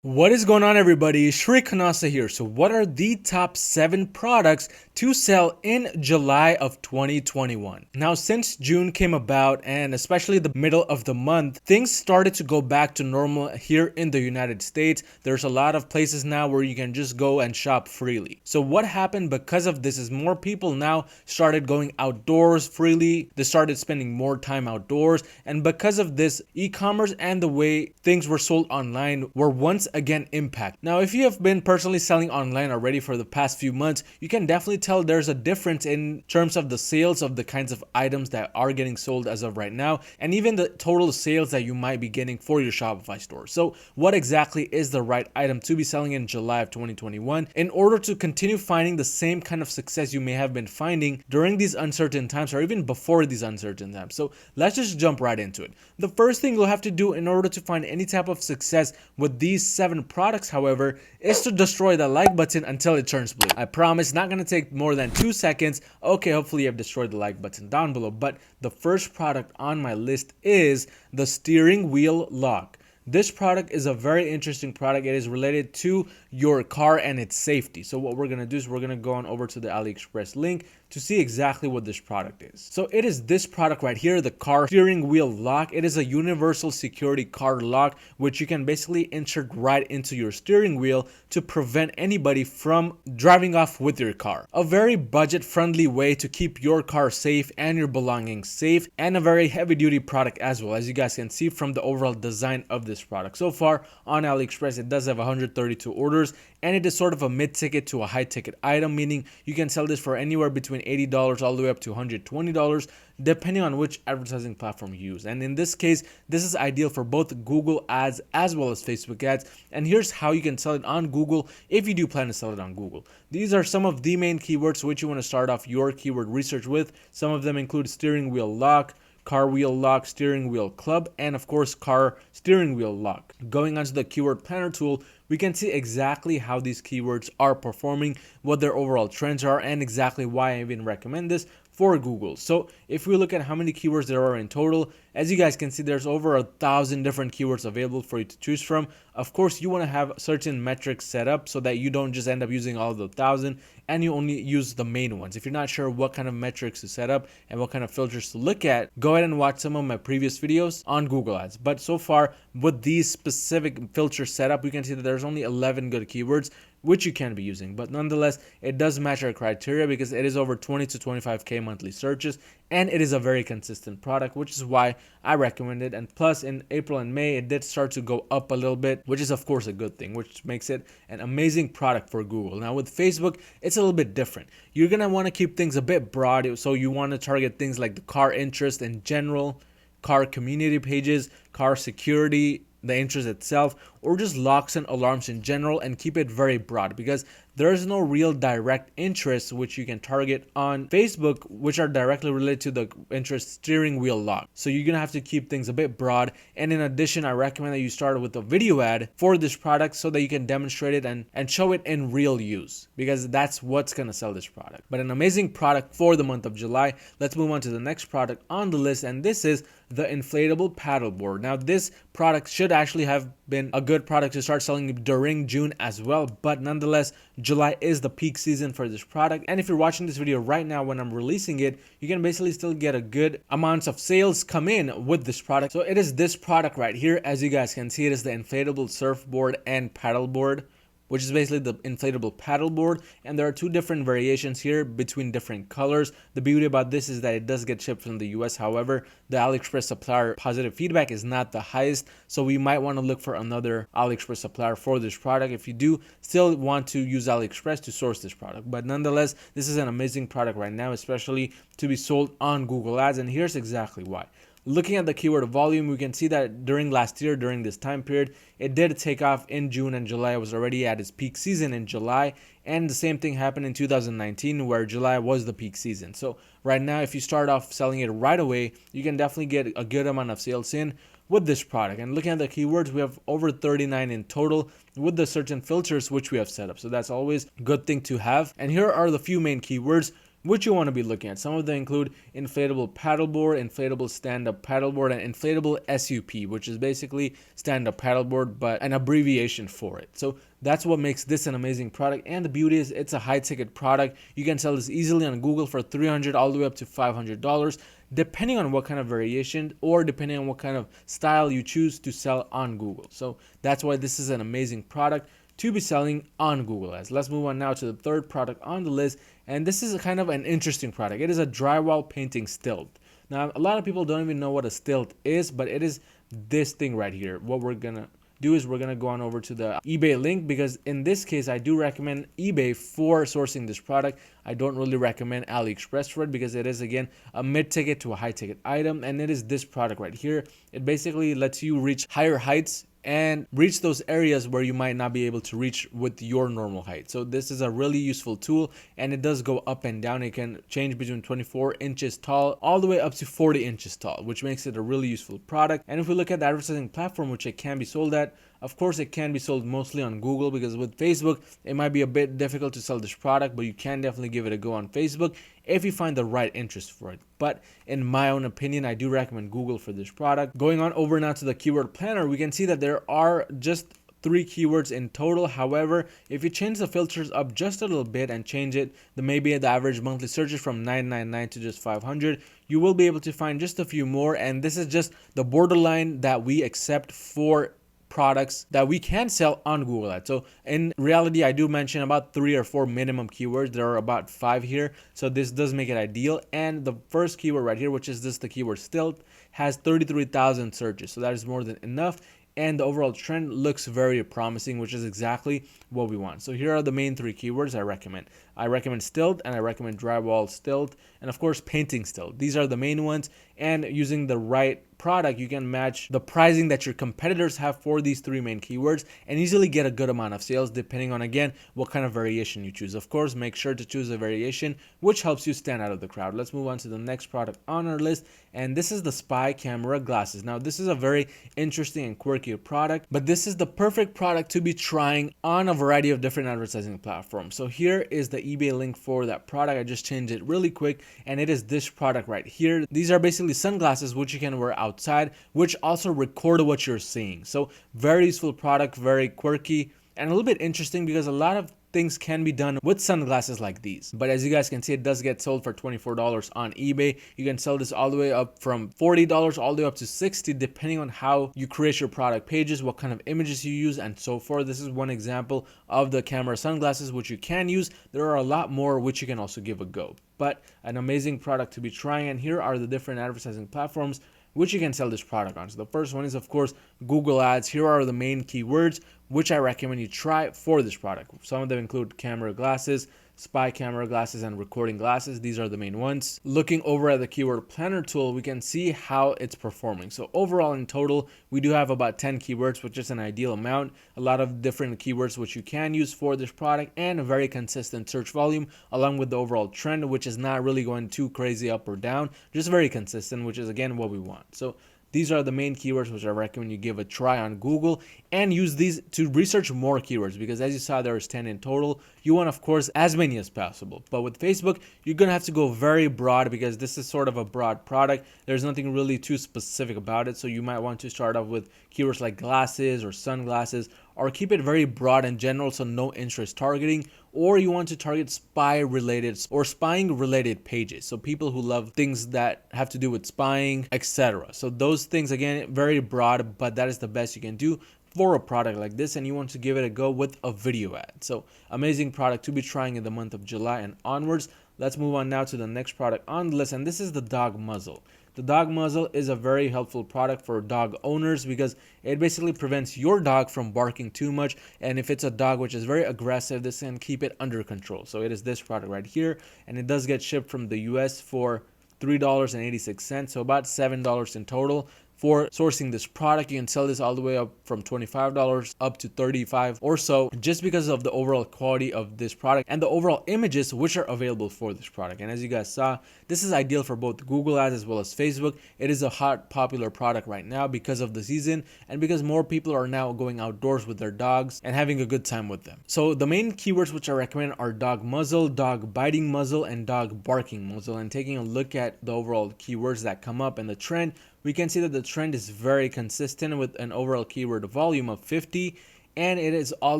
What is going on, everybody? Shri Kanase here. So what are the top 7 products to sell in July of 2021? Now, since June came about and especially the middle of the month, things started to go back to normal here in the United States. There's a lot of places now where you can just go and shop freely. So what happened because of this is more people now started going outdoors freely. They started spending more time outdoors. And because of this, e-commerce and the way things were sold online were once again impact. Now, if you have been personally selling online already for the past few months, you can definitely tell there's a difference in terms of the sales of the kinds of items that are getting sold as of right now, and even the total sales that you might be getting for your Shopify store. So what exactly is the right item to be selling in July of 2021 in order to continue finding the same kind of success you may have been finding during these uncertain times or even before these uncertain times? So let's just jump right into it. The first thing you'll have to do in order to find any type of success with these 7 products, however, is to destroy the like button until it turns blue. I promise, not going to take more than 2 seconds. Okay, hopefully you have destroyed the like button down below. But the first product on my list is the steering wheel lock. This product is a very interesting product. It is related to your car and its safety. So what we're going to do is we're going to go on over to the AliExpress link to see exactly what this product is. So it is this product right here, the car steering wheel lock. It is a universal security car lock, which you can basically insert right into your steering wheel to prevent anybody from driving off with your car. A very budget-friendly way to keep your car safe and your belongings safe, and a very heavy-duty product as well, as you guys can see from the overall design of this product. So far on AliExpress, it does have 132 orders, and it is sort of a mid-ticket to a high-ticket item, meaning you can sell this for anywhere between $80 all the way up to $120, depending on which advertising platform you use. And in this case, this is ideal for both Google ads as well as Facebook ads. And here's how you can sell it on Google if you do plan to sell it on Google. These are some of the main keywords which you want to start off your keyword research with. Some of them include steering wheel lock, car wheel lock, steering wheel club, and of course car steering wheel lock. Going onto the keyword planner tool, we can see exactly how these keywords are performing, what their overall trends are, and exactly why I even recommend this for Google. So if we look at how many keywords there are in total, as you guys can see, there's over 1,000 different keywords available for you to choose from. Of course, you want to have certain metrics set up so that you don't just end up using all of the 1,000 and you only use the main ones. If you're not sure what kind of metrics to set up and what kind of filters to look at, go ahead and watch some of my previous videos on Google Ads. But so far, with these specific filters set up, we can see that there's only 11 good keywords which you can be using, but nonetheless it does match our criteria because it is over 20 to 25k monthly searches, and it is a very consistent product, which is why I recommend it. And plus, in April and May, it did start to go up a little bit, which is of course a good thing, which makes it an amazing product for Google. Now with Facebook, it's a little bit different. You're gonna want to keep things a bit broad, so you want to target things like the car interest in general, car community pages, car security, the interest itself, or just locks and alarms in general, and keep it very broad because there is no real direct interest which you can target on Facebook which are directly related to the interest steering wheel lock. So you're gonna have to keep things a bit broad. And in addition, I recommend that you start with a video ad for this product so that you can demonstrate it and show it in real use, because that's what's gonna sell this product. But an amazing product for the month of July. Let's move on to the next product on the list, and this is the inflatable paddleboard. Now this product should actually have been a good product to start selling during June as well, but nonetheless, July is the peak season for this product. And if you're watching this video right now when I'm releasing it, you can basically still get a good amounts of sales come in with this product. So it is this product right here. As you guys can see, it is the inflatable surfboard and paddleboard, which is basically the inflatable paddleboard. And there are 2 different variations here between different colors. The beauty about this is that it does get shipped from the US. However, the AliExpress supplier positive feedback is not the highest, so we might want to look for another AliExpress supplier for this product if you do still want to use AliExpress to source this product. But nonetheless, this is an amazing product right now, especially to be sold on Google Ads, and here's exactly why. Looking at the keyword volume, we can see that during last year, during this time period, it did take off in June, and July was already at its peak season in July. And the same thing happened in 2019, where July was the peak season. So right now, if you start off selling it right away, you can definitely get a good amount of sales in with this product. And looking at the keywords, we have over 39 in total with the certain filters which we have set up. So that's always a good thing to have. And here are the few main keywords. which you want to be looking at. Some of them include inflatable paddleboard, inflatable stand-up paddleboard, and inflatable SUP, which is basically stand-up paddleboard, but an abbreviation for it. So that's what makes this an amazing product. And the beauty is it's a high-ticket product. You can sell this easily on Google for $300 all the way up to $500, depending on what kind of variation or depending on what kind of style you choose to sell on Google. So that's why this is an amazing product to be selling on Google Ads. Let's move on now to the third product on the list, and this is a kind of an interesting product. It is a drywall painting stilt. Now, a lot of people don't even know what a stilt is, but it is this thing right here. What we're gonna do is we're gonna go on over to the eBay link, because in this case I do recommend eBay for sourcing this product. I don't really recommend AliExpress for it, because it is, again, a mid-ticket to a high-ticket item, and it is this product right here. It basically lets you reach higher heights and reach those areas where you might not be able to reach with your normal height. So this is a really useful tool, and it does go up and down. It can change between 24 inches tall all the way up to 40 inches tall, which makes it a really useful product. And if we look at the advertising platform which it can be sold at, of course it can be sold mostly on Google, because with Facebook it might be a bit difficult to sell this product, but you can definitely give it a go on Facebook if you find the right interest for it. But in my own opinion, I do recommend Google for this product. Going on over now to the keyword planner, we can see that there are just 3 keywords in total. However, if you change the filters up just a little bit and change it, maybe the average monthly searches from 999 to just 500, you will be able to find just a few more. And this is just the borderline that we accept for products that we can sell on Google Ads. So in reality, I do mention about 3 or 4 minimum keywords. There are about 5 here, so this does make it ideal. And the first keyword right here, which is this, the keyword stilt, has 33,000 searches, so that is more than enough. And the overall trend looks very promising, which is exactly what we want. So here are the main 3 keywords I recommend. I recommend stilt, and I recommend drywall stilt, and of course painting stilt. These are the main ones, and using the right product, you can match the pricing that your competitors have for these 3 main keywords and easily get a good amount of sales, depending on, again, what kind of variation you choose. Of course, make sure to choose a variation which helps you stand out of the crowd. Let's move on to the next product on our list, and this is the spy camera glasses. Now, this is a very interesting and quirky product, but this is the perfect product to be trying on a variety of different advertising platforms. So here is the eBay link for that product. I just changed it really quick, and it is this product right here. These are basically sunglasses which you can wear outside, which also record what you're seeing. So very useful product, very quirky, and a little bit interesting, because a lot of things can be done with sunglasses like these. But as you guys can see, it does get sold for $24 on eBay. You can sell this all the way up from $40 all the way up to $60, depending on how you create your product pages, what kind of images you use, and so forth. This is one example of the camera sunglasses which you can use. There are a lot more which you can also give a go, but an amazing product to be trying. And here are the different advertising platforms which you can sell this product on. So the first one is, of course, Google Ads. Here are the main keywords which I recommend you try for this product. Some of them include camera glasses, spy camera glasses, and recording glasses. These are the main ones. Looking over at the keyword planner tool, we can see how it's performing. So overall, in total, we do have about 10 keywords, which is an ideal amount. A lot of different keywords which you can use for this product, and a very consistent search volume, along with the overall trend, which is not really going too crazy up or down, just very consistent, which is, again, what we want. So these are the main keywords which I recommend you give a try on Google, and use these to research more keywords, because as you saw, there's 10 in total. You want, of course, as many as possible. But with Facebook, you're going to have to go very broad, because this is sort of a broad product. There's nothing really too specific about it. So you might want to start off with keywords like glasses or sunglasses, or keep it very broad and general, so no interest targeting. Or you want to target spy related or spying related pages, so people who love things that have to do with spying, etc. So those things, again, very broad, but that is the best you can do for a product like this, and you want to give it a go with a video ad. So amazing product to be trying in the month of July and onwards. Let's move on now to the next product on the list, and this is the dog muzzle. The dog muzzle is a very helpful product for dog owners, because it basically prevents your dog from barking too much. And if it's a dog which is very aggressive, this can keep it under control. So it is this product right here, and it does get shipped from the US for $3.86, so about $7 in total for sourcing this product. You can sell this all the way up from $25 up to $35 or so, just because of the overall quality of this product and the overall images which are available for this product. And as you guys saw, this is ideal for both Google ads as well as Facebook. It is a hot, popular product right now because of the season and because more people are now going outdoors with their dogs and having a good time with them. So the main keywords which I recommend are dog muzzle, dog biting muzzle, and dog barking muzzle. And taking a look at the overall keywords that come up and the trend, we can see that the trend is very consistent with an overall keyword volume of 50, and it is all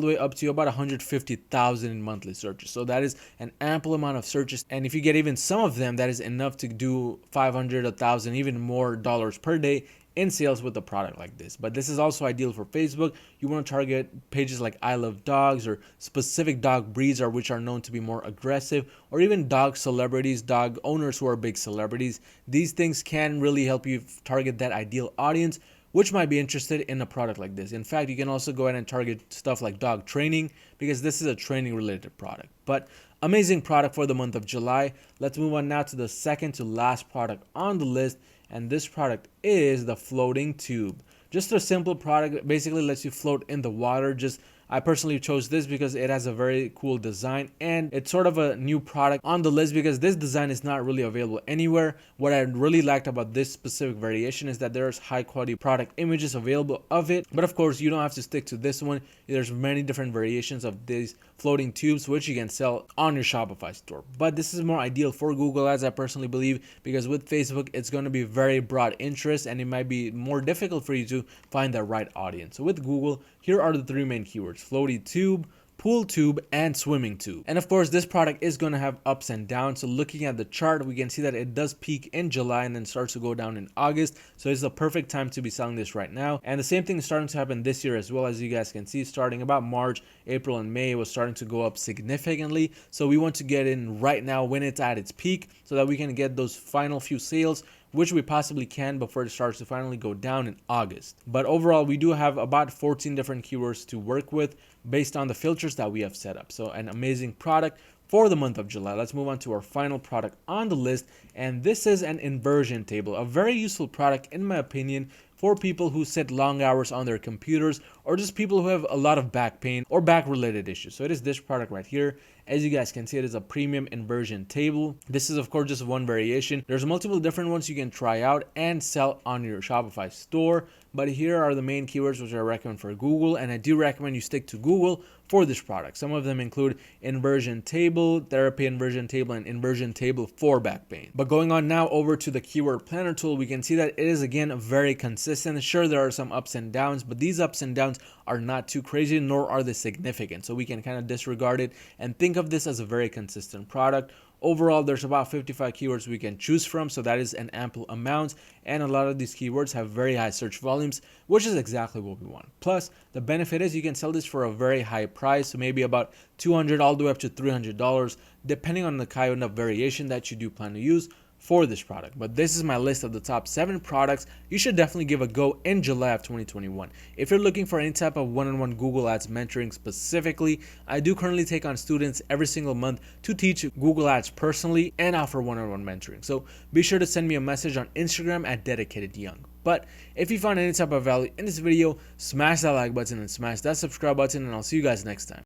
the way up to about 150,000 in monthly searches. So that is an ample amount of searches, and if you get even some of them, that is enough to do 500, 1,000, even more dollars per day in sales with a product like this. But this is also ideal for Facebook. You want to target pages like I love dogs or specific dog breeds or which are known to be more aggressive, or even dog celebrities, dog owners who are big celebrities. These things can really help you target that ideal audience which might be interested in a product like this. In fact, you can also go ahead and target stuff like dog training, because this is a training related product. But amazing product for the month of July. Let's move on now to the second to last product on the list, and this product is the floating tube. Just a simple product that basically lets you float in the water. I personally chose this because it has a very cool design, and it's sort of a new product on the list because this design is not really available anywhere. What I really liked about this specific variation is that there's high quality product images available of it, but of course you don't have to stick to this one. There's many different variations of these floating tubes which you can sell on your Shopify store, but this is more ideal for Google ads, I personally believe, because with Facebook it's going to be very broad interest and it might be more difficult for you to find the right audience. So with Google, here are the three main keywords: floaty tube, pool tube, and swimming tube. And of course this product is going to have ups and downs. So looking at the chart, we can see that it does peak in July and then starts to go down in August. So it's the perfect time to be selling this right now. And the same thing is starting to happen this year as well. As you guys can see, starting about March, April, and May, it was starting to go up significantly. So we want to get in right now when it's at its peak so that we can get those final few sales, which we possibly can before it starts to finally go down in August. But overall, we do have about 14 different keywords to work with based on the filters that we have set up. So an amazing product for the month of July. Let's move on to our final product on the list, and this is an inversion table, a very useful product in my opinion for people who sit long hours on their computers, or just people who have a lot of back pain or back related issues. So it is this product right here. As you guys can see, it is a premium inversion table. This is of course just one variation. There's multiple different ones you can try out and sell on your Shopify store, but here are the main keywords which I recommend for Google, and I do recommend you stick to Google for this product. Some of them include inversion table, therapy inversion table, and inversion table for back pain. But going on now over to the keyword planner tool, we can see that it is again very consistent. Sure, there are some ups and downs, but these ups and downs are not too crazy, nor are they significant. So we can kind of disregard it and think of this as a very consistent product. Overall, there's about 55 keywords we can choose from, so that is an ample amount, and a lot of these keywords have very high search volumes, which is exactly what we want. Plus, the benefit is you can sell this for a very high price, so maybe about $200 all the way up to $300, depending on the kind of variation that you do plan to use for this product. But this is my list of the top 7 products you should definitely give a go in July of 2021. If you're looking for any type of one-on-one Google Ads mentoring specifically, I do currently take on students every single month to teach Google Ads personally and offer one-on-one mentoring. So be sure to send me a message on Instagram at DedicatedYoung. But if you found any type of value in this video, smash that like button and smash that subscribe button, and I'll see you guys next time.